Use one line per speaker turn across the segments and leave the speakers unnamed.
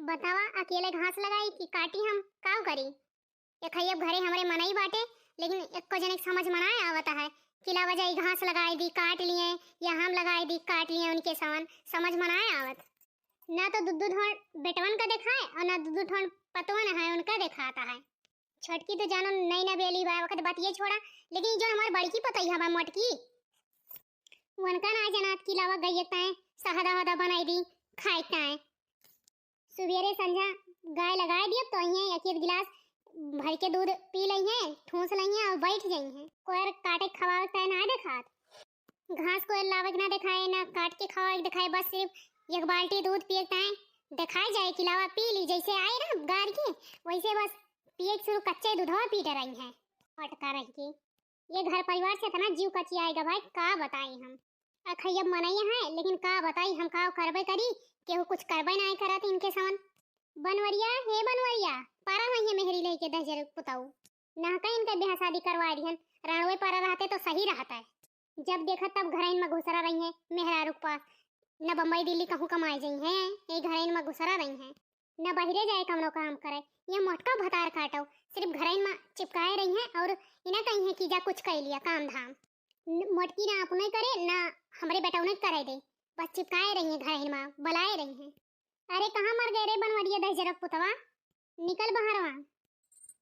बतावा अकेले घास लगाई कि काटी हम काव करी। एक अब घरे हमारे मनाई बाटे, लेकिन एक को जने समझ मनाए आवता है कि लावा जाई घास लगाई दी काट लिए, या हम लगाई दी काट लिए उनके समान समझ मनाए आवत। ना तो दुद्दू थोड़ बेटवन का दिखाए और ना दुद्दू थोड़ पतवन है उनका दिखाता है। छटकी तो जानो नई ना बेली बा वक्त बात ये छोड़ा, लेकिन जो हमार बड़की पतई हवा मोटकी उनका ना जनात की लावा गईताएं सहदा हदा बनाई दी खाइताएं। सुबेरे संझा गाय लगाए दियो तो ये एक एक गिलास भर के दूध पी लई है, ठूस लई है और बैठ जाई है। कोयर काटे खवाता ना दिखात घास को लावक ना दिखाए ना काट के खवाए दिखाए, बस सिर्फ एक बाल्टी दूध पीता है दिखाई जाए कि लावा पी ली जैसे आए ना गार के वैसे बस पिए शुरू कच्चे दूधवा पीते रही है फटका रही के। ये घर परिवार से इतना जीव कची आएगा भाई का बताई हम। अखैब मनैया है लेकिन का बताई हम का करबे करी, केहू कुछ करबे ना करत इनके सामान। बनवरिया हे बनवरिया पारा नहीं मेहरी लेके 10,000 पुताऊ ना कहीं इनका ब्याह शादी करवा दिहन। रणवे पारा रहते तो सही रहता है, जब देखा तब घरइन में घुसरा रही है मेहरारू के पास। न बम्बई दिल्ली कहूँ कमाई जाई है, ये घरइन में घुसरा रही है, न बहिरे जाए कमनो काम करे। ये मोटका भतार काटो सिर्फ घरइन में चिपकाए रही है और इन्हें कही है कि जा कुछ कर लिया काम धाम। मोटकी ना अपने करे ना हमारे बेटा उन्हें करे दे, बस चिपकाए रही है घरइन में बुलाए रही है। अरे कहाँ मर गए रे बनवरिया 10,000 पुतवा, निकल बाहर वहाँ।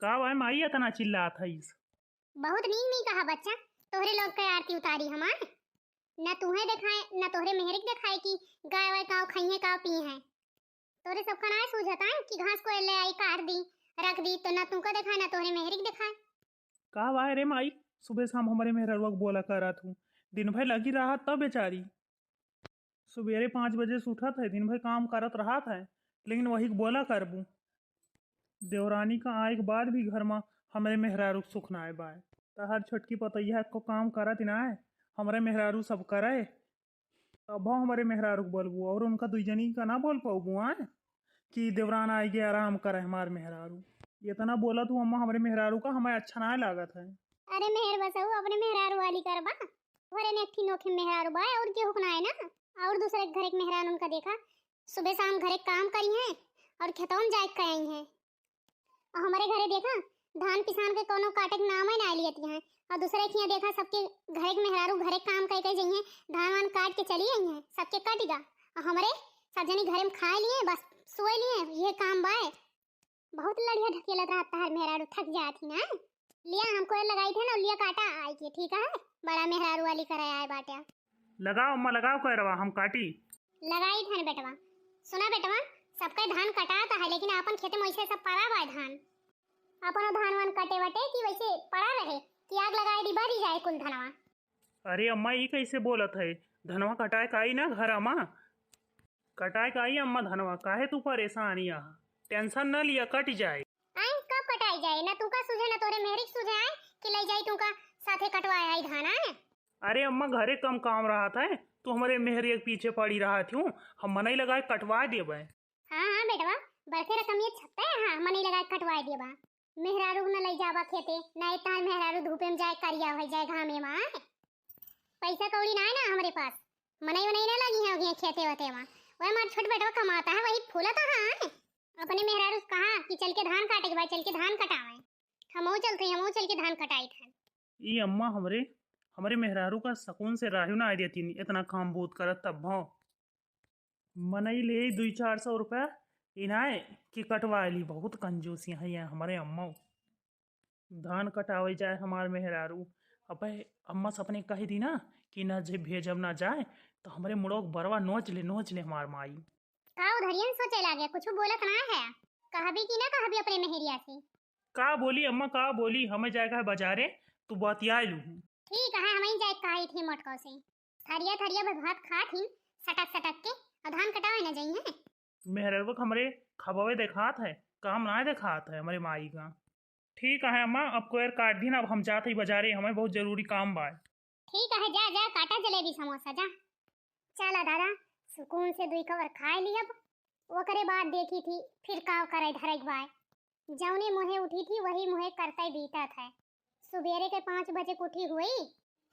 का भाई माई इतना चिल्लात है इस
बहुत नीक नहीं कहा बच्चा, तोहरे लोग के आरती उतारी हमार न तुम्हें दिखाए न तोहरे मेहरिक दिखाए कि गाय वाय काव खाइए काव पी है। तोरे सबका ना सूझता है कि घास को ले आई काट दी रख दी तो ना तुमको दिखाए ना तोहरे मेहरिक दिखाए।
का भाई रे माई सुबह शाम हमारे मेहरवा को बोला कर रहा हूँ, दिन भर लगी रहा तब बेचारी सुबेरे 5 बजे से उठा था, दिन भर काम करत रहा था, लेकिन वही बोला करबू देवरानी का आए के बाद भी घर में हमारे मेहरारू सुख ना आए बाय। तो हर छोटकी पतैया को काम करत ना है, हमारे मेहरारू सब करे तब हमारे मेहरारू को बोलबू और उनका दुजनी का ना बोल पाऊबू आए कि देवरान आए गए आराम करे हमारे मेहरारू। ये तना बोला तू अम्मा हमारे मेहरारू का हमें अच्छा ना लागत है।
अरे मेहर बसाऊ अपने मेहरारू वाली करबा, घरे ने एक नोखे मेहरारू बा और के हुकना है ना, और दूसरे घर के मेहरान उनका देखा सुबह शाम घरे काम करी है और खेतौन जाए कई है। और हमारे घरे देखा धान किसान के कोनो काटे के नाम ही ना लियती हैं, और दूसरे के यहाँ देखा सबके घरे के मेहरारू घरे काम कई कई जाइए धान वान काट के चली आई हैं सबके कटेगा, और हमारे सब जनी घरे में खाए लिए बस सोए लिए ये काम बाय। बहुत लड़िया ढकेला रहता है मेहरारू थक जाती ना, लिया हमको लगाई थे ना लिया काटा आई के ठीक है बड़ा मेहरारू वाली कराया है बाटा।
लगाओ अम्मा लगाओ कह रहा हम काटी
लगाई थे बेटवा। सुना बेटवा सबका धान कटाता है लेकिन अपन खेते में वैसे सब पड़ा हुआ है धान, अपन धान वान कटे वटे कि वैसे पड़ा रहे कि आग लगाए दी बढ़ी जाए कुल धनवा।
अरे अम्मा ये कैसे बोलत है, धनवा कटाए का आई ना घर अम्मा कटाए का आई अम्मा धनवा काहे तू परेशान यहाँ टेंशन न लिया कट जाए।
आई कब कटाई जाए ना तू का सुझे ना तोरे मेहरिक सुझे आए कि ले जाई तू का साथे कटवाए आई धान है।
अरे अम्मा घरे कम काम रहा था तो हमारे मेहरी के पीछे पड़ी रहा थी, हम मनाई लगाए कटवा देबे।
हाँ हाँ बेटवा बड़के रकम ये छत्ते है, हाँ मनी लगाए कटवा देबा। मेहरारू न ले जाबा खेते ना इतना मेहरारू धूपे में जाए करिया हो जाए घामे में, पैसा कौड़ी ना है ना हमारे पास, मनाई वनाई ना लगी है खेते वते में वह हमारा छोट बेटवा कमाता है वही फूलता है। अपने मेहरारू कहा कि चल के धान काटे के भाई चल के धान कटावे, हमो चलते हमो चल के धान कटाई थे।
ये अम्मा हमारे मेहरारू का सकून से राहु ना आई देती इतना काम बहुत करत तब भाव मनई ले 200-400 रुपया इनाए कि कटवा ली। बहुत कंजूसी है ये हमारे अम्मा, धान कटावे जाए हमारे मेहरारू। अब अम्मा सपने कही दी ना कि ना जे भेजब ना जाए तो हमारे मुड़ोक बरवा नोच ले हमार माई।
का उधरियन सोचे लागे कुछ बोलत ना है, कहबी कि ना कहबी अपने मेहरिया से।
का बोली अम्मा का बोली, हमें जाएगा बाजारे तू बतिया लू।
ठीक है हमें जाए कही थी मोटको से थरिया थरिया में भात खा थी सटक के और धान कटावे ना जाइए।
मेहरवा हमारे खबवे देखात है काम ना देखात है हमारे माई का। ठीक है अम्मा अब कोयर काट दी ना, अब हम जाते ही बाजारे हमें बहुत जरूरी काम बा।
ठीक है जा जा काटा जलेबी समोसा जा। चला दादा सुकून से 2 कवर खाए ली। अब वो करे बाद देखी थी फिर काव करे धरक बाय, जौने मुहे उठी थी वही मुहे करते बीता था। सुबेरे के 5 बजे उठी हुई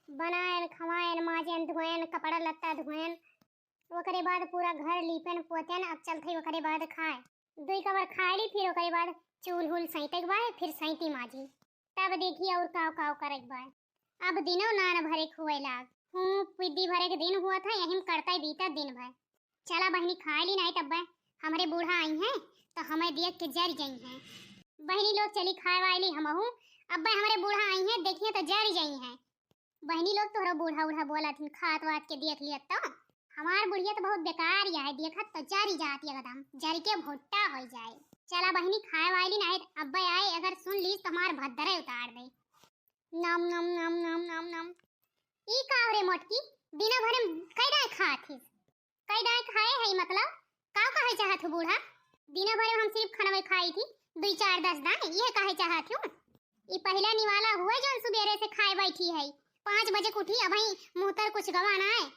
बनाएन खवाएन माजेन धोएन कपड़ा लत्ता धोएन, वो करे बाद पूरा घर लीपन पोतन अब चलते वो करे बाद खाए। दुई कबर खा ली, फिर ओकरे बाद चूल हुल सैते के बाद फिर सैती माजी, तब देखी और काव काव करे के बाद। अब दिनों नान भरे खुए लाग हूँ, पिद्दी भरे के दिन हुआ था, यही करता ही बीता दिन भर। चला बहनी खा ली नहीं, तब हमारे बूढ़ा आई हैं तो हमें देख के जर गई हैं। बहनी लोग चली खाए वाली हम हूँ, अब हमारे बूढ़ा आई हैं देखिए तो जर गई हैं। बहनी लोग तोहरा बूढ़ा बूढ़ा बोला थी, खात वात के देख लिया तो हमार बुढ़िया तो बहुत बेकार या है, देखत तो जरी जाती एकदम, जर के भुट्टा हो जाए। चला बहनी खाए वाली नहीं, अब आए अगर सुन ली तो हमार भद्दरे उतार दे। नम नम नम नम नम नम। ई का रे मोटकी, दिन भर में कई दाई खाती, कई दाई खाए है मतलब का कहे चाहत हो बूढ़ा? दिन भर में हम सिर्फ खाना खाई थी 2 4 10 दाई, ये कहे चाहत हूं? ई पहला निवाला हुआ जो सुबेरे से खाए बैठी है, 5 बजे उठी, अब मुंह तर कुछ गवाना है,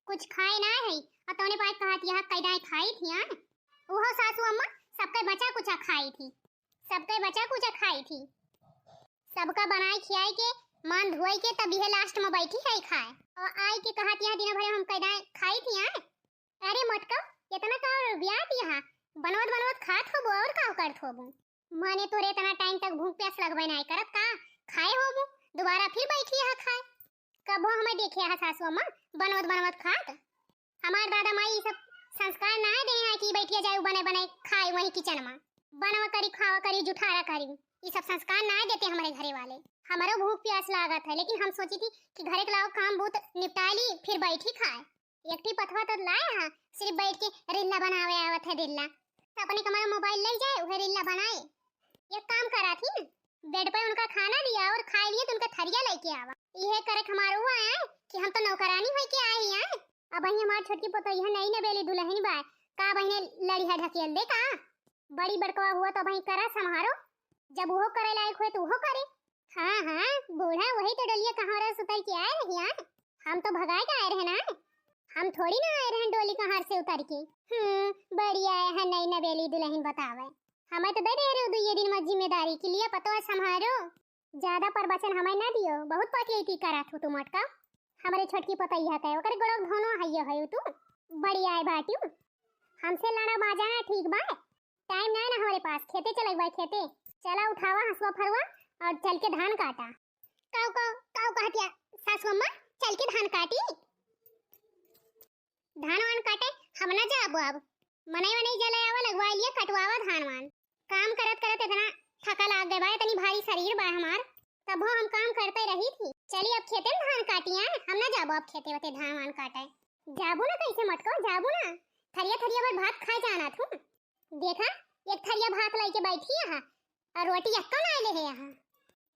कुछ खाए ना है, और तोने पास कहत यह कई दाई खाई थी। हां ओहो सासू अम्मा सबके बचा कुचा खाई थी, सबके बचा कुचा खाई थी, सबका बनाई खियाई के मान धोई के तब यह लास्ट में बैठी है खाए, और आई के कहत यह दिन भर हम कई दाई खाई थी। हां अरे मटका इतना का ब्यात यहां बनवत बनवत खात होबो और का करत होबो? माने तोरे इतना टाइम तक भूख प्यास लगबे नहीं करत का खाए होबो, दोबारा फिर बैठी है खाए। कबो हमें देखे है सासू अम्मा बनवत बनवत खात? हमार दादा माई सब संस्कार ना दे है कि बैठिया जाए बने बने खाए वही किचन में, बनवा करी खावा करी जुठारा करी, ये सब संस्कार ना देते हमारे घरे वाले। हमारो भूख प्यास लागत है, लेकिन हम सोची थी कि घरे के लाओ काम बहुत निपटा ली फिर बैठी खाए। एकटी पथवा तो लाए हां, सिर्फ बैठ के रिल्ला बनावे आवत है दिल्ला, अपने कमरे मोबाइल ले जाए वह रिल्ला बनाए। एक काम करा थी ना, बेड पे उनका खाना दिया और खा लिए तो उनका थरिया लेके आवा, यह करे हमारे हुआ है कि हम तो नौकरानी होई के आई हैं। अब ही हमार छोटकी पोतो यह नई नवेली दुल्हन बा का बहने लड़िया ढकेल दे का, बड़ी बड़कवा हुआ तो भाई करा संभारो, जब वो करे लायक हुए तो वो करे। हां हां बूढ़ा वही तो डलिया कहां रे सुतर के आए रही हैं, हम तो भगाए के आए रहे ना, हम थोड़ी ना आए रहे डोली कहां से उतर के। बढ़िया है नई नवेली दुल्हन बतावे, हमें तो दे दे रहे हो ये दिन में जिम्मेदारी के लिए पतो संभालो, ज्यादा प्रवचन हमें ना दियो, बहुत पटलेती करा तू मटका। हमारे छोटकी पतैया कहे ओकर गोड़ो धोनो हइयो है तू, बढ़िया है बाटू, हमसे लड़ा बाजाना ठीक बा, टाइम ना हमारे पास, खेते चले भाई खेते, चला उठावा हसुआ फरवा और चल के धान काटा। काऊ काऊ काऊ कहतिया सासू अम्मा चल के धान काटी, धान वान काटे हम ना जाबो, अब मनई वनई जले आवा लगवा लिया कटवावा धान वान, काम करत करत इतना थका लाग गए बा, इतनी भारी शरीर बा हमार, तब हम काम करते रही थी। चलिए अब खेते में धान काटिया, हम ना जाबो अब खेते वते धान वान काटे, जाबो ना कैसे मटको जाबो ना, थरिया थरिया भर भात खाए जाना थू, देखा एक थरिया भात लेके बैठी है और रोटी अक्का ना ले है यहां,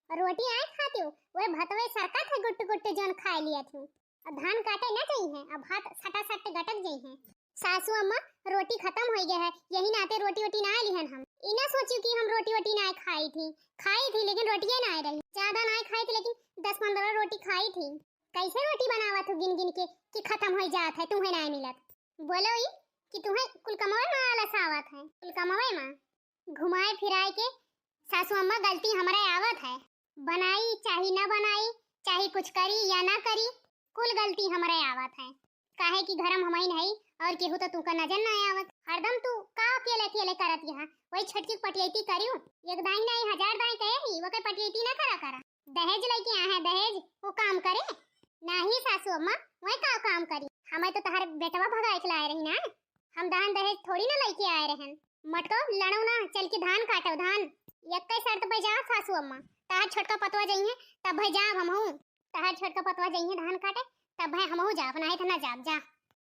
रोटी आए खाती हूं वो भातवे सरका थे गुट्टू गुट्टू जन खा लिया थी, अब धान काटे ना चाहिए, अब भात सटा सट गटक गई है। सासू अम्मा रोटी खत्म हो गई है, यही नाते रोटी वोटी ना लिहन, हम इना सोची कि हम रोटी वोटी ना खाई थी लेकिन रोटियां ना रही, ज्यादा ना खाई थी लेकिन 10-15 रोटी खाई थी। कैसे रोटी बनावा तू गिन गिन के कि खत्म हो जात है, तुम्हें ना मिलत, बोलो ही कि तुम्हें कुल कमावे में आलस आवत है, कुल कमावे में घुमाए फिराए के सासू अम्मा गलती हमारे आवत है, बनाई चाहे ना बनाई, चाहे कुछ करी या ना करी, कुल गलती हमारे आवत है, काहे कि घरम हमई नहीं और केहू तो तुका नजर ना आवत, हरदम तू का अकेले अकेले करत यहां, वही छटकी पटियती करियो, एक दाई नहीं 1000 दाई कहे ही वो के पटियती ना करा, दहेज लेके आए हैं, दहेज वो काम करे नहीं सासू अम्मा, वही का काम करी, हमें तो तहर बेटवा भगाए के लाए रही ना, हम दान दहेज थोड़ी ना लेके आए रहन। मटको लड़ो ना, चल के धान काटो, धान एक कई शर्त पे जाओ सासू अम्मा, तहर छोटका पतवा जाइए तब भाई जाब हमहू, तहर छोटका पतवा जाइए धान काटे तब भाई हमहू जाब, नहीं तो ना जाब जा।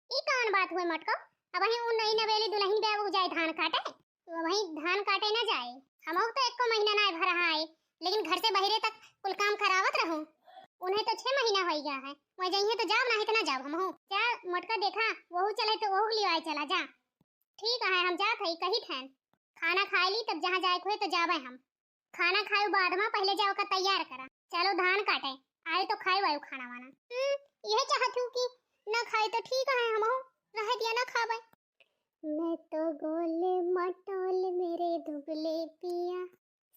ई कौन बात हुई मटको, अब वही उन नई नवेली दुल्हन बे जाए धान काटे, तो वही धान काटे ना जाए, हमहू तो 1 महीना ना भर आए, लेकिन घर से बहिरे तक कुल काम करावत रहूं, उन्हें तो 6 महीना हो गया है, वही जाइए तो जाब नहीं तो ना जाब हमहू जा। मटका देखा वहू चले तो वहू लिवाए चला जा, ठीक है हम जात हई कही ठहन, खाना खा ली तब जहां जाए हुए तो जाबे, हम खाना खाए बाद में पहले जाओ का तैयार करा, चलो धान काटे आए तो खाए वायु खाना वाना, यह चाहत हूं कि ना खाए तो ठीक है हमहू रह दिया ना खावे। मैं तो गोले मटोल मेरे दुबले पिया,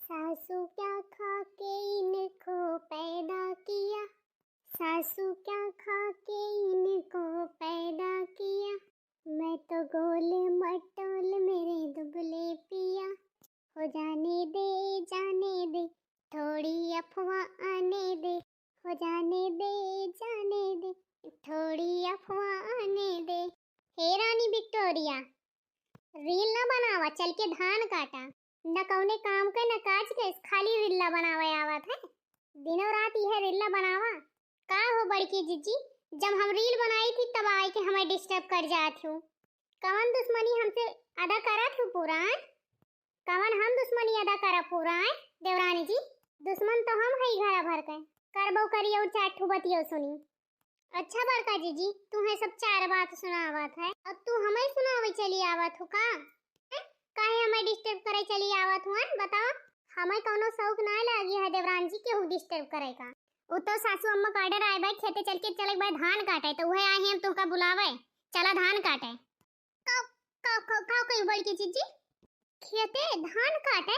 सासू क्या खा के इनको पैदा किया, सासू क्या खा के इनको पैदा किया, मैं तो गोले मटोल मेरे दुबले पिया। जाने दे थोड़ी अफवाह आने दे, हो जाने दे थोड़ी अफवाह आने दे। हे रानी विक्टोरिया, रील न बनावा, चल के धान काटा। न कौने काम के न काज के, खाली रीला बनावे आवत है। दिनों रात यह रीला बनावा। का हो बड़की जीजी, जब हम रील बनाई थी तब आई के हमें डिस्टर्ब कर जात हूँ। कवन दुश्मनी हमसे अदा करत हूँ पूरा है? कवन हम दुश्मनी अदा करा पूरा है देवरानी जी? दुश्मन तो हम है घरा भर के, करबो करियो चाटू बतियो सुनी। अच्छा बड़का जीजी, तुम्हें सब चार बात सुनावत है, अब तू हमें सुनावे चली आवत हो का? काहे हमें डिस्टर्ब करे चली आवत हो? बताओ, हमें कोनो शौक ना लगी है देवरान जी केहू डिस्टर्ब करे का। वो तो सासू अम्मा का ऑर्डर आए भाई खेते चल के चले भाई धान काटे, तो वह आए हम तुमका बुलावे चला धान काटे। का कहीं बड़की जीजी खेते धान काटे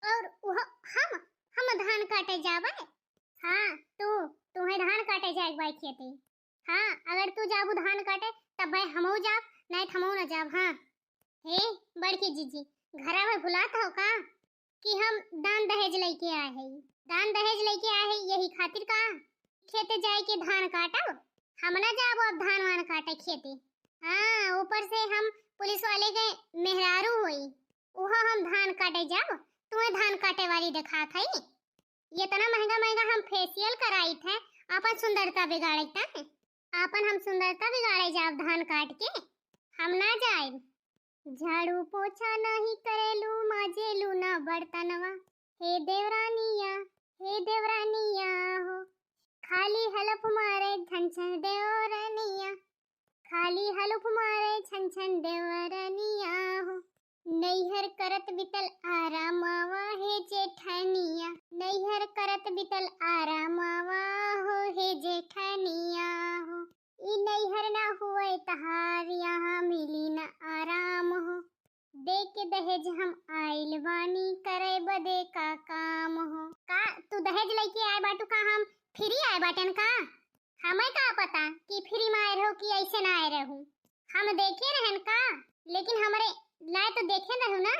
और हम धान काटे जावे? हाँ, तुम्हें धान काटे जाए भाई खेते। हाँ, अगर तू जाबू धान काटे तब भाई हमहू जाब, नहीं हमहू ना जाब। हाँ हे बड़की जीजी, घरा में भुलात हो का कि हम दान दहेज लेके आए हैं? दान दहेज लेके आए हैं यही खातिर का खेते जाए के धान काटो? हम ना जाबो अब धान वान काटे खेते। हाँ, ऊपर से हम पुलिस वाले के मेहरारू होई, वहाँ हम धान काटे जाब, तुम्हें धान काटे वाली दिखा था। ये इतना महंगा महंगा हम फेशियल कराई थे, अपन सुंदरता बिगाड़े था। अपन हम सुंदरता बिगाड़े जाब धान काट के? हम ना जाए। झाड़ू पोछा नहीं करेलू, माजेलू ना बर्तनवा। हे देवरानिया हो, खाली हलफ मारे छन छन देवरानिया, खाली हलफ मारे छन छन देवरानिया हो। नैहर करत बितल आरामावा हे जेठानिया, नैहर करत बितल आरामावा हो हे जेठानिया हो। ई नैहर ना हुए तहार यहाँ मिली न आराम हो। दे के दहेज हम आइल बानी, करे बदे का काम हो। का तू दहेज लेके आए बाटू का हम फ्री आए बाटन का? हमें का पता कि फ्री में आए रहो कि ऐसे ना आए रहूं। हम देखे रहन का, लेकिन हमारे लाए तो देखे रहू ना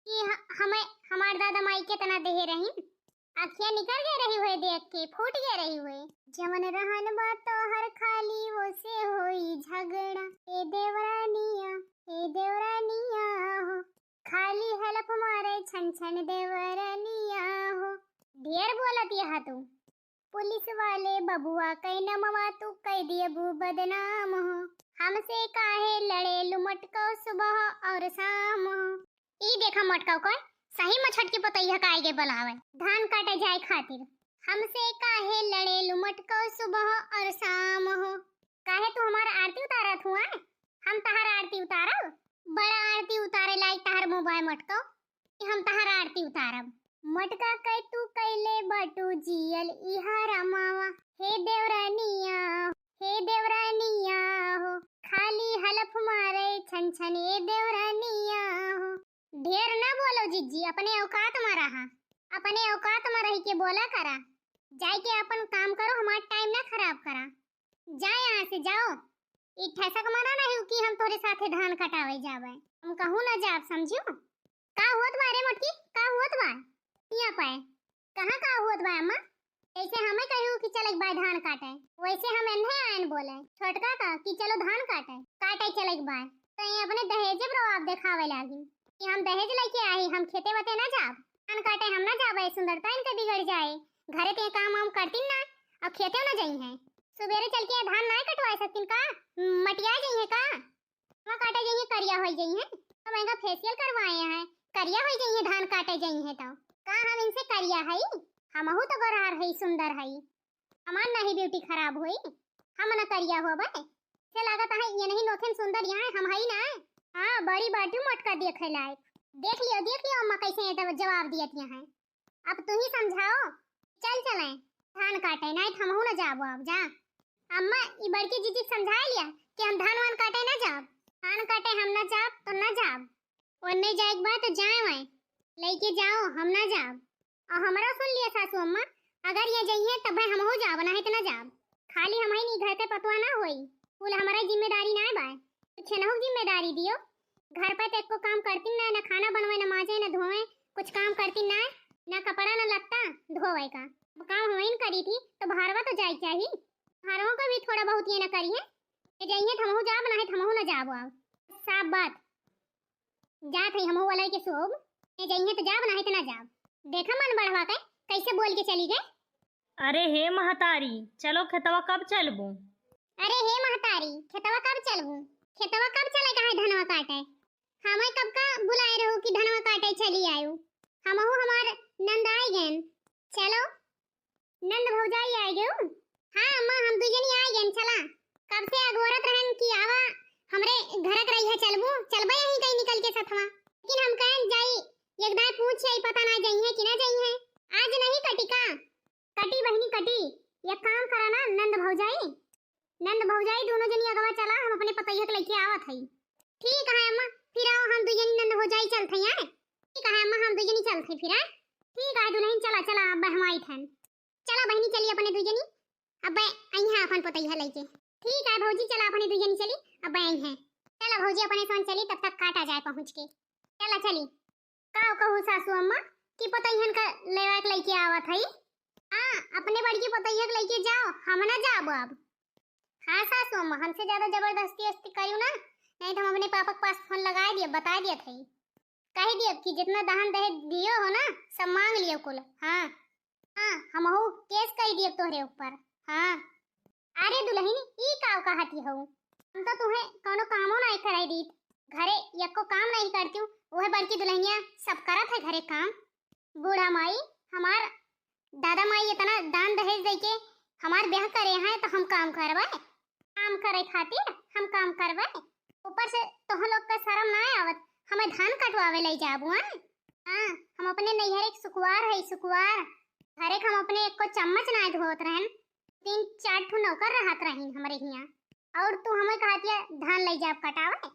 कि हमें हमार दादा माई कितना देहे रही। आँखियाँ निकल गए रही हुए देख के, फूट गए रही हुए। जवन रहन बा तो हर खाली वो से होई झगड़ा। ए देवरानिया हो, खाली हलफ मारे छन छन देवरानिया हो। ढेर बोलत यह तू, पुलिस वाले बबुआ कई नमवा तू कई दिए बू बदनाम हो। हमसे काहे लड़े लू मटको सुबह और शाम हो। ई देखा मटका कौन सही में छटकी पतैया काहे के बुलावे धान काटे जाए खातिर। हमसे काहे लड़े लू मटको सुबह और शाम हो। काहे तू हमारा आरती उतारत हुआ? हम तहार आरती उतारब? बड़ा आरती उतारे लाई तहार मोबाइल मटको, हम तहार आरती उतारब। मटका कई तू कैले बटू जियल इहा रमावा। हे देवरानिया हो, खाली हलफ मारे छन छन ए देवरानिया हो। ढेर ना बोलो जीजी, अपने औकात में रहा, अपने औकात में रह के बोला करा। जाए के अपन काम करो, हमारा टाइम ना खराब करा। जा यहाँ से जाओ। ई ठैसा कमाना नहीं कि हम तोरे साथे धान कटावे जावे। हम कहूँ ना जाब, समझियो? का होत बा रे मोटकी, का होत बा? यहाँ पाए कहाँ का होत बा अम्मा? ऐसे हमें कहूँ कि चल एक बार धान काटे, वैसे हम इन्हें आयन बोले छोटका का कि चलो धान काटे चल एक बार। तो ये अपने दहेज प्रभाव दिखावे लागी कि हम दहेज लेके आई, हम खेते बते ना जाब, धान काटे हम ना जाबे, सुंदरता इनके बिगड़ जाए। घरे ते काम हम करती ना, अब खेते ना जाई हैं। सुबेरे चल के धान ना कटवाए सकती का? मटिया जाई है का? वहाँ काटे जाई है, करिया हो जाई है। तो महंगा फेशियल करवाए हैं, करिया हो जाई है, धान काटे जाई है। तो का हम इनसे करिया है? हमहू तो गोरार है, सुंदर है, हमार नहीं ब्यूटी खराब हुई, हम ना करिया हो बे। से लागत है ये नहीं नोखन सुंदर यहाँ हम है ना। हाँ, बड़ी बाटू मटका देखे लायक। देख लियो अम्मा कैसे ये जवाब दियत यहाँ। अब तू ही समझाओ। चल चले धान काटे, नहीं हमहू ना जाबो। अब जा अम्मा, ई बड़की जीजी समझा लिया कि हम धान वान काटे ना जाब, धान काटे हम ना जाब तो ना जाब। और नहीं जाए एक बार तो जाए वहीं लेके जाओ, हम ना जाब। और हमारा सुन लिया सासू अम्मा, अगर ये जाइए तब भाई हम हो जाब, नहीं तो ना जाब। खाली हम ही नहीं घर पे पतवा ना होई, फूल हमारा जिम्मेदारी ना बाय, तो छनहु जिम्मेदारी दियो घर पे तो एको काम करती ना, ना खाना बनवे, ना माजे, ना धोवे, कुछ काम करती ना, ना कपड़ा ना लगता धोवे का काम हम करी थी। तो भारवा तो जाई चाहिए, भारवा को भी थोड़ा बहुत ये ना करिए। ये जाइए थमहु जा बनाए थमहु ना जाबो आओ साफ बात जा थई हमहु वाला के सोब। ये जाइए तो जा बनाए तो ना जाब। देखा मन बढ़वा के कैसे बोल के चली गए।
अरे हे महतारी, चलो खेतवा कब चलबू?
अरे हे महतारी, खेतवा कब चलबू? खेतवा कब चले कहा धनवा काटे? हमें कब का बुलाए रहो कि धनवा काटे चली आयो। हमहु हमार नंद आई गए। चलो नंद भौजाई आई गयो। हां अम्मा हम दुजनी आई गए। चला कब से अगोरत रहन कि आवा हमरे घरक रही है चलबू चलबे यहीं कहीं निकल के सथवा। लेकिन हम कहन जाई एक दाई पूछ आई पता ना जाई है कि ना जाई है। आज नहीं कटी का? कटी बहनी कटी। ये काम करा ना नंद भौजाई दोनों जनी अगवा चला हम अपने पतैया के लेके आवत हई। ठीक है अम्मा फिर आओ हम दुजनी नंद भौजाई चलते हैं। ठीक है अम्मा हम दुजनी चलते फिर है। ठीक है दुल्हन चला चला अब हम आई थन। चला बहनी चली अपने दुजनी अब आई है अपन पतैया लेके। ठीक है भौजी चला अपने दुजनी चली अब आई है। चला भौजी अपने सोन चली तब तक काटा जाए पहुंच के। चला चली का कहू सासू अम्मा कि पतैयन का लेवा के लेके आवत हई। हां अपने बड़की पतैया के लेके जाओ हम ना जाबो अब। हां सासू अम्मा हमसे ज्यादा जबरदस्ती करियो ना, नहीं तो हम अपने पापा के पास फोन लगा दिए बता दिए थे कह दिए कि जितना दहन दहेज दियो हो ना सब मांग लियो कुल। हां हां हमहु केस कर दिए तोहरे ऊपर। हां अरे दुल्हन ई काव कहती हो? हम तो तुम्हें कोनो कामो नहीं कराई दी घरे एको काम नहीं करती हूँ। वह बड़की दुल्हनिया सब करत है घरे काम। बूढ़ा माई हमार दादा माई इतना दान दहेज देके हमार ब्याह करे हैं तो हम काम करवाए। काम करे खातिर हम काम करवाए। ऊपर से तोह लोग का शर्म ना आवत हमें धान कटवावे ले जाबू। हां हम अपने नैहर एक सुकुवार है सुकुवार घरे हम अपने एको चम्मच ना धोत रहन। 3-4 ठो नौकर रहत रही हमरे हिया और तू हमें कहतिया धान ले जाब कटावे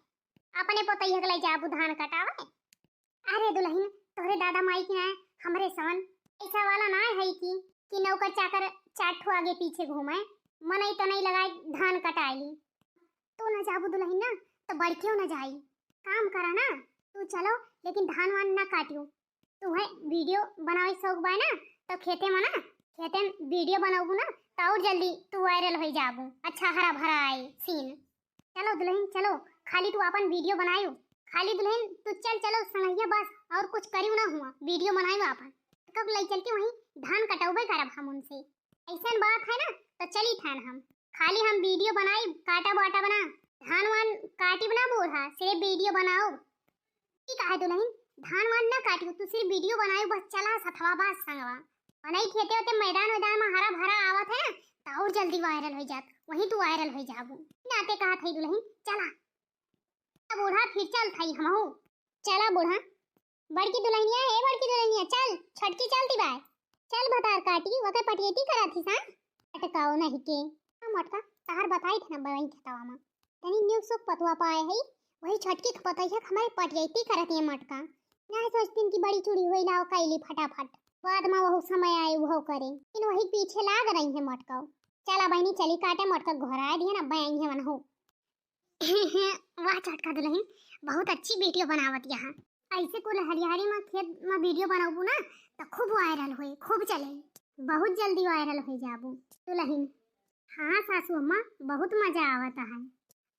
अपने पतैया के ले जाबू धान कटावे। अरे दुल्हन तोहरे दादा माई के ना हमरे सन ऐसा वाला ना है कि नौकर चाकर 4 ठो आगे पीछे घूमे मनई तो नहीं लगाए धान कटाई। तू ना जाबू दुल्हन ना तो बड़कियों ना जाई। काम करा ना तू चलो लेकिन धान वान ना काटियो। तू है वीडियो बनावे शौक बा ना तो खेते में ना खेते में वीडियो बनाबू ना तो और जल्दी तू वायरल हो जाबू। अच्छा हरा भरा आए सीन। चलो दुल्हन चलो खाली तू अपन वीडियो बनायो। खाली दुल्हन तू चल चलो संगैया बस और कुछ करियो ना हुआ वीडियो बनायो अपन कब ले चलती वहीं धान कटाऊबे करब हम उनसे। ऐसा बात है ना तो चली थान हम खाली हम वीडियो बनाई काटा बाटा बना धान वान काटी बना बूढ़ा सिर्फ वीडियो बनाओ। ठीक है दुल्हन धान वान ना काटियो तू सिर्फ वीडियो बनायो बस चला सथवा बात संगवा बनाई खेते होते मैदान में हरा भरा आवत है तो और जल्दी वायरल हो जात वहीं तू वायरल हो जाबू। नाते कहा थई दुल्हन चला बूढ़ा फिर चल थई हमहू। चला बूढ़ा बड़की दुल्हनिया है बड़की दुल्हनिया चल छटकी चलती बाय चल भतार काटी वके पटियती करा थी सा अटकाओ नहीं के मटका तार बताई थे ना बवई खतावा में तनी न्यूज़ सुख पतवा पाए है वही छटकी खपतैया हमारे पटियती करत है मटका ना सोचतीन कि बड़ी चूड़ी होई लाओ कैली फटाफट बाद में वह समय आए वो करे इन वही पीछे लाग रही है मटका। चला बहनी चली काटे मटका घोरा दिए ना बैंक है मन हो। वाह चटका दुल्हन बहुत अच्छी वीडियो बनावत यहाँ ऐसे कुल हरियाली में खेत में वीडियो बनाबू ना तो खूब वायरल होए खूब चले बहुत जल्दी वायरल हो जाबू दुल्हन। हाँ सासू अम्मा बहुत मजा आवता है।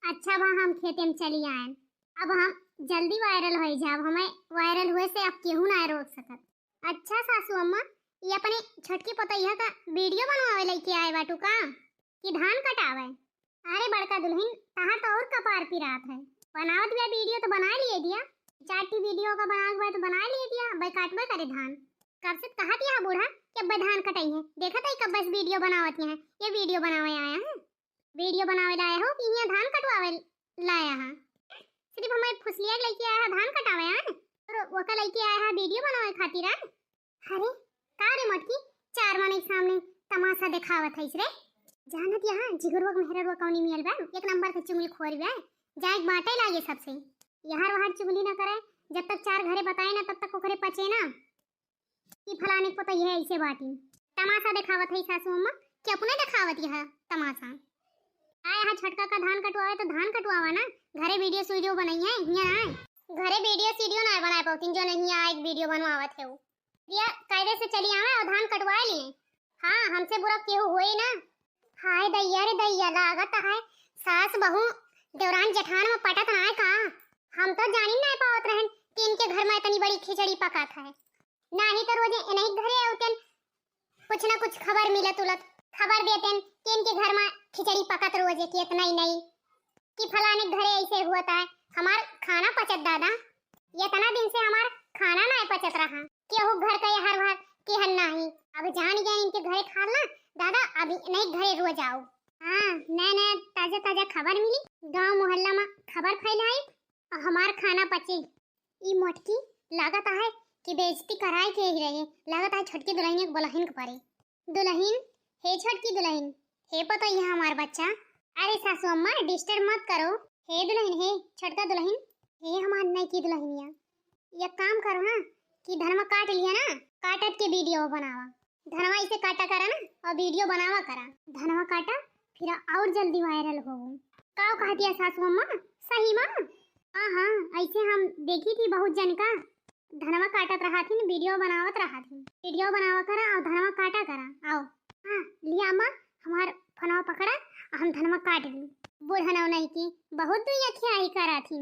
अच्छा बा हम खेते में चली आए अब हम जल्दी वायरल हो जाब हमें वायरल हुए से अब केहू ना रोक सकत। अच्छा सासू अम्मा ये अपने छटकी पतैया का वीडियो बनवावे लेके आए बाटू का कि धान कटावे? अरे बड़का दुल्हन तहां तो और कपार पिरात है बनावत बिया वीडियो तो बना लिए दिया 4 वीडियो का बना तो बना लिए दिया भाई काटबे करे धान कब से कहा दिया बूढ़ा कि अब धान कटाई है देखा था कब बस वीडियो बनावत है ये वीडियो बनावे आया है वीडियो बनावे लाया हो कि यहाँ धान कटवावे लाया है सिर्फ हमें फुसलिया लेके आया है धान कटावे है और वो का लेके आया है वीडियो बनावे खातिर। अरे का रे मटकी 4 माने सामने तमाशा दिखावत है रे जानत यहाँ जिगरवा मेहरवा कौनी मियल बा एक नंबर के चुगली खोर बा जाए बाटे लागे सबसे यहाँ वहां चुगली ना करे जब तक 4 घरे बताए ना तब तक ओकरे पचे ना कि फलाने को तो यह ऐसे बाटी तमाशा दिखावत है सासू अम्मा कि अपने दिखावत यह तमाशा आया है छटका का धान कटवावे तो धान कटवावा ना घरे वीडियो बनाई है यहाँ घरे वीडियो ना बनाए पाउतीन जो नहीं आ एक वीडियो बनवावत है वो दिया कायदे से चली आवे और धान कटवा लिए। हाँ हमसे बुरा केहू होई ना। हाय दैया रे दैया लागत है सास बहू देवरान जेठान में पटत ना है का। हम तो जानी ना पावत रहन कि इनके घर में इतनी बड़ी खिचड़ी पकात है। ना ही तो रोज इन्हीं घरे आउतन कुछ ना कुछ खबर मिलत उलत खबर देतेन कि इनके घर में खिचड़ी पकत रोज कि इतना ही नहीं कि फलाने घरे ऐसे हुआ है। हमार खाना पचत दादा ये तना दिन से हमार खाना ना पचत रहा केहू घर का हर भर के हन नहीं। अब जान गए इनके घरे खाना दादा अभी नहीं घरे रोज आओ। हाँ नया नया ताजा ताजा खबर मिली गांव मोहल्ला में खबर फैलाई और हमार खाना पचे। ई मोटकी लागत है कि बेइज्जती कराए के ही रहे। लागत है छोटकी दुल्हन एक बोलहिन के पारे दुल्हन हे छोटकी दुल्हन हे पता ही हमार बच्चा। अरे सासू अम्मा डिस्टर्ब मत करो। हे दुल्हन हे छोटका दुल्हन हे हमार नई की दुल्हनिया ये काम करो ना कि धनमा काट लिया ना काटत के वीडियो बनावा। धनमा इसे काटा करा ना और वीडियो बनावा करा। धनमा काटा फिर और जल्दी वायरल हो। का कहती है सासू अम्मा सही मां? हाँ ऐसे हम देखी थी बहुत जन का धनमा काटत रहा थी वीडियो बनावत रहा थी। वीडियो बनावा करा और धनमा काटा करा। आओ हाँ लिया अम्मा हमार फनवा पकड़ा हम धनमा काट ली। बुढ़ा नहीं की बहुत दुनिया खियाई करा थी।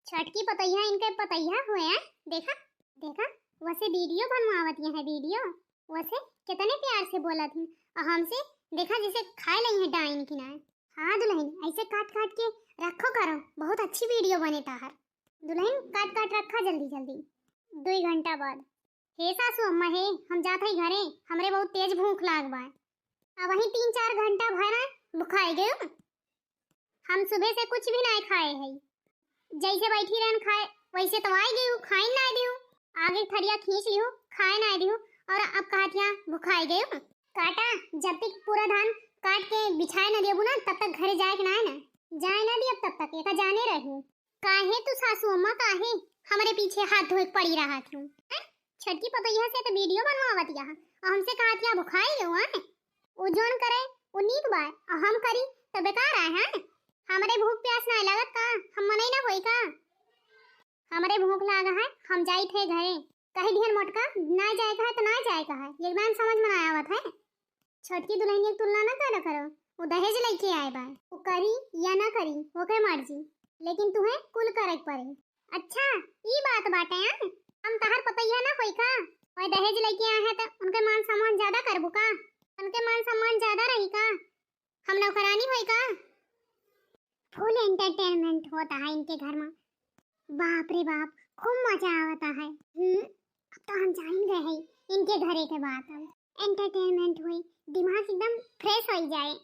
छटकी पतैया इनके पतैया हुए हैं देखा देखा वैसे वीडियो बनवावत है वीडियो वैसे कितने प्यार से बोला थी और हमसे देखा जैसे खाए नहीं है डाइन की ना। हाँ दुल्हन ऐसे काट काट के रखो करो बहुत अच्छी वीडियो बने ताहर। दुल्हन काट काट रखा जल्दी जल्दी। 2 घंटा बाद हे सासू अम्मा हे हम जात है घरे हमरे बहुत तेज भूख लाग बा। अब वही 3-4 घंटा भर भुखाई गए। हम सुबह से कुछ भी नहीं खाए है जैसे बैठी रहन खाए वैसे तो आई गई खाई ना दी आगे थरिया खींच ली खाए ना दी और अब कहतिया भुखाई गए। काटा जब तक पूरा धान काट के बिछाए ना देबू ना तब तक घरे जाए ना ना जाए ना दी अब तब तक एक जाने रही। काहे तू सासू अम्मा काहे हमारे पीछे हाथ धोए पड़ी रहा थी। छटकी पतैया से तो वीडियो बनवावत यहाँ और हमसे कहतिया भुखाई गए हैं वो जोन करे वो नीक बाय और हम करी तो बेकार है। हैं हमारे भूख प्यास ना लगत का हम मनई ना होई का। हमारे भूख लागा है हम जाई थे घरे कहीं ढेर मोटका ना जाए का है तो ना जाए का है एकदम समझ में आया आवत है। छोटकी दुल्हन की तुलना ना करो वो दहेज लेके आए बा वो करी या ना करी वो के मर्जी लेकिन तुम्हें कुल करे पड़े। अच्छा ई बात बाटे हैं हम तहर पतैया ना होई का और दहेज लेके आए हैं तो उनके मान सम्मान ज्यादा करबू का उनके मान सम्मान ज्यादा रही का हम नौकरानी होई का। फुल एंटरटेनमेंट होता है इनके घर में बाप रे बाप खूब मजा आता है। अब तो हम जान गए हैं इनके घरे के बाद अब एंटरटेनमेंट हुई दिमाग एकदम फ्रेश हो जाए।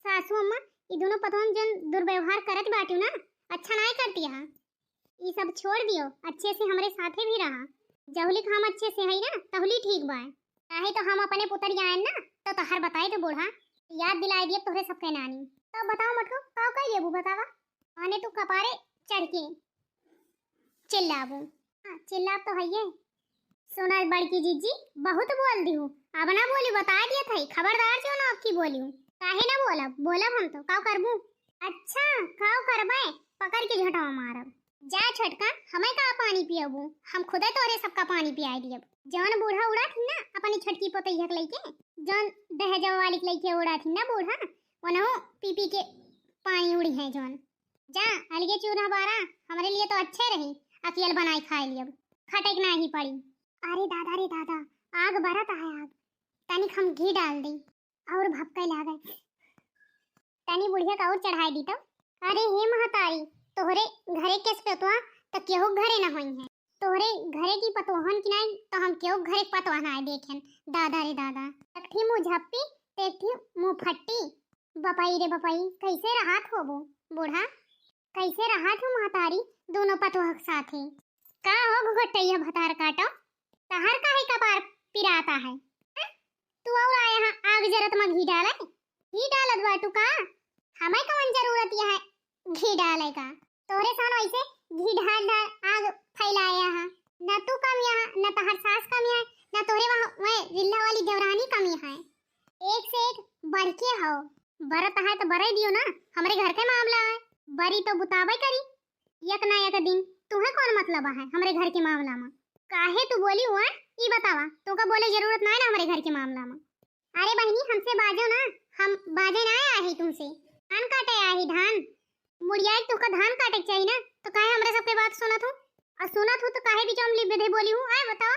सासू अम्मा ये दोनों पतवन जन दुर्व्यवहार करत बाटू ना अच्छा नहीं करती है ये सब छोड़ दियो अच्छे से हमारे साथे भी रहा जहुली हम अच्छे से है ना तहुली ठीक बा काहे तो हम अपने पुत्र आए ना तो तहर बताए तो बूढ़ा याद दिलाई दिए तोहरे सबके नानी तो बताओ मटको का कह देबू बतावा आने तू कपारे चढ़ के चिल्लाबू। हाँ चिल्ला तो है ये सोनल बड़की जीजी बहुत बोल दी हूँ अब ना बोली बता दिया था खबरदार जो ना आपकी बोली हूँ काहे ना बोला हम तो काव करबू। अच्छा काव करबे पकड़ के झटावा मारब जा छटका हमें का पानी पियबू हम खुदे तोरे सबका पानी पियाई दियब। जौन बूढ़ा उड़ा थी ना अपनी छटकी पतैया के लेके जौन दहेजवा वाली के लेके उड़ा थी ना बूढ़ा वनहु पी पी के पानी उड़ी है जौन जा अलगे चूल्हा बारा हमारे लिए तो अच्छे रही अकेल बनाई खाए लियब खटक ना ही पड़ी। अरे दादा आग बरत है आग तनिक हम घी डाल दी और भपके लागे तनी बुढ़िया का और चढ़ाई दी तो। अरे हे महतारी तोहरे घरे के पतवा तो केहू घरे ना होई है तोहरे घरे की पतोहन की नहीं तो हम केहू घरे पतवा ना देखें। दादा रे दादा एकठी मुँह झप्पी एकठी मुँह फट्टी बपाई रे बपाई कैसे राहत होबो बूढ़ा कैसे राहत हो महतारी दोनों पतोह साथे का हो घुघटैया भतार काटो तहर काहे कपार पिराता है। तू और आया है आग जरत में घी डालत बाटू का हमें कौन जरूरत है घी डाले का तोरे सान ऐसे घी डाल आग फैलाया है न तू कमी है न तहर सास कमी है न तोरे वहाँ रिल्ला वाली देवरानी कमी है एक से एक बढ़ के हो बरत है तो बरे दियो ना हमारे घर के मामला है बरी तो बुतावे करी एक ना एक दिन तुम्हें कौन मतलब है हमारे घर के मामला में? काहे तू बोली हुआ ई बतावा, तुमका बोले जरूरत ना है ना हमारे घर के मामला में। अरे बहनी हमसे बाजो ना, हम बाजे ना आया ही तुमसे, धान काटे आया ही धान। मुड़िया तुमका धान काटे चाहिए ना, तो काहे हमरे सबके बात सुनत हूँ? और सुनत हूँ तो काहे बीच में बेधे बोली हूँ? आए बताओ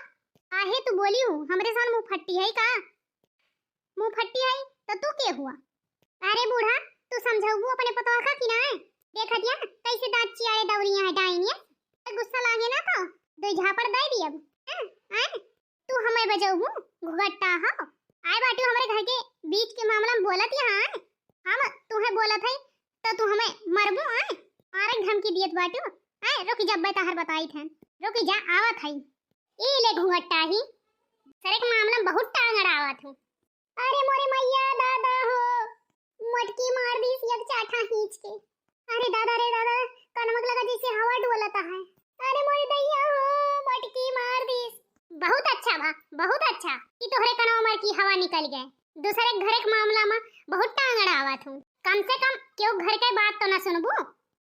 काहे तू बोली हूँ? हमरे साथ मुंह फट्टी है का? मुंह फट्टी है तो तू के हुआ? अरे बूढ़ा तू समझाऊ अपने पतवा का कि ना है? देखत या कैसे दांत चियाड़े दौरियां है डाइनिया, गुस्सा लागे ना तो दो झापड़ दे दी अब। आए तू हमें बजाऊ घुगट्टा हो, आए बाटू हमारे घर के बीच के मामला में बोलत यहाँ आए। हम तुम्हें बोलत है तो तू हमें मरबू आए और धमकी दियत बाटू। आए रुक जब ताहर बताई थे, रुक जा आवत है ई ले घुगट्टा ही सरे के मामला में बहुत टांगड़ आवत हूँ। अरे मोरे मैया दादा हो, मटकी मार दी एक चाठा खींच के। अरे दादा रे दादा, कनमक लगा जैसे हवा डोलता है। अरे मोरे दैया हो, मटकी मार दी। बहुत अच्छा बा, बहुत अच्छा कि तोहरे कनवा मार की हवा निकल गए। दूसरे घर के मामला में बहुत टांगड़ आवत हूँ। कम से कम क्यों घर के बात तो ना सुनबू,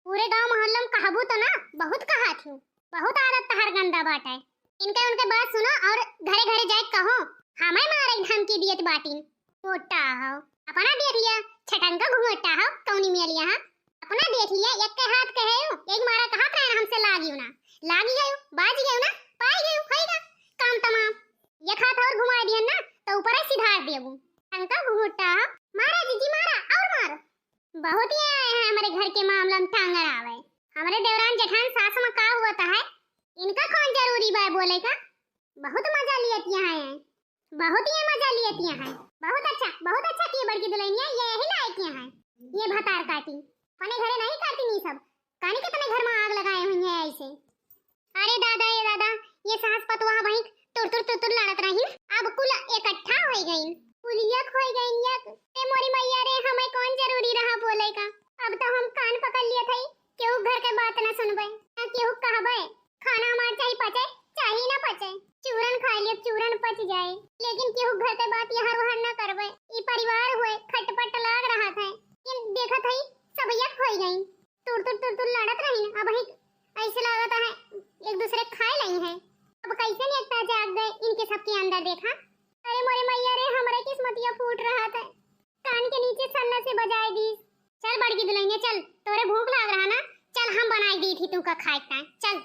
पूरे गांव मोहल्ले में कहबू तो ना बहुत कहत हूँ। बहुत आदत तहर गंदा बात है, इनके उनके बात सुनो और घरे घरे जाके कहो हमें मारे धमकी दियत बाटी। मोटा हो अपना देख लिया, छटन का घुमटा हो कौनी में लिया है अपना देख लिया। एक के हाथ कहे एक मारा कहा था हमसे लागियो ना, लागी गयो बाज गयो ना, पाई गयो होएगा काम तमाम। ये हाथ और घुमा दिया ना तो ऊपर ही सिधार देबू। अंका घुमटा हो मारा जीजी मारा और मारो। बहुत ही आए हैं हमारे घर के मामला में टांगड़ आवे। हमारे देवरान जेठान सास में का हुआ है, इनका कौन जरूरी बा बोले का? बहुत मजा लियत यहाँ है, बहुत ही मजा लियत यहाँ है। बहुत अच्छा की बड़की दुल्हनिया ये ही लायक यहाँ है। ये भतार काटी अपने घरे नहीं काटी नहीं सब कानी के तने घर में आग लगाए हुई है ऐसे। अरे दादा ये दादा, ये सास पतवा वहीं तुर लड़त रही, अब कुल इकट्ठा हो गई, कुलियक हो गई यक। ए मोरी मैया रे, हमें कौन जरूरी रहा बोले का? अब तो हम कान पकड़ लिए थे, क्यों घर के बात ना सुनबे, क्यों कहबे खाना हमार चाहिए पचे चाहिए ना पचे, चूरन खा लिया चूरन पच जाए, लेकिन क्यों घर के बात यहाँ वहाँ न करबे। ई परिवार हुए खटपट लाग रहा था, ये देखा था सब यक हो गई, तुर लड़त रही। अब ही ऐसे लगता है एक दूसरे खाए नहीं है। अब कैसे नेकता जाग गए इनके सबके अंदर देखा। अरे मोरे मैया रे, हमारे किस्मतिया फूट रहा था, कान के नीचे सन्ना से बजाए दी। चल बड़की दुल्हनिया चल, तोरे भूख लाग रहा ना, चल हम बनाई दी थी तुमका खाए का, चल।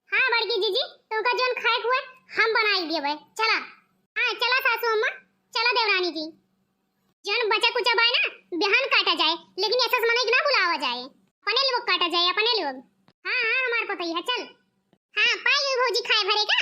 हाँ बड़की जीजी तुमका जोन खाए हुए हम बनाई दिए भाई, चला। हाँ चला सासू अम्मा, चला देवरानी जी। जोन बचा कुचा बाय ना बिहान काटा जाए, लेकिन ऐसा मने ना बुलावा जाए, अपने लोग काटा जाए अपने लोग। हाँ हमारे पता ही है, चल। हाँ पाई भौजी खाए भरे का